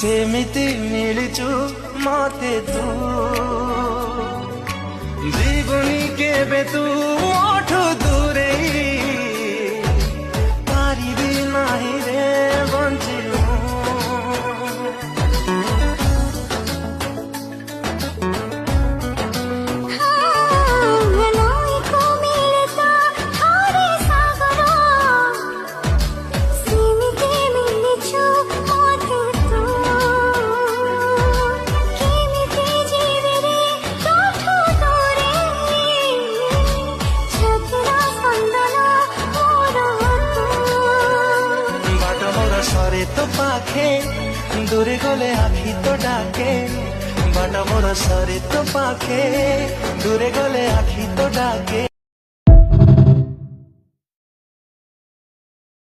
सेमिति मिलचु मते तू जीवनी केबे तू मोठु दूरे पारिबी नाही रे बंचिलु सरे तो पाखे दूरे गले आखी तो डाके बाटा मोर सरे तो पाखे दूरे गले आखी तो डाके।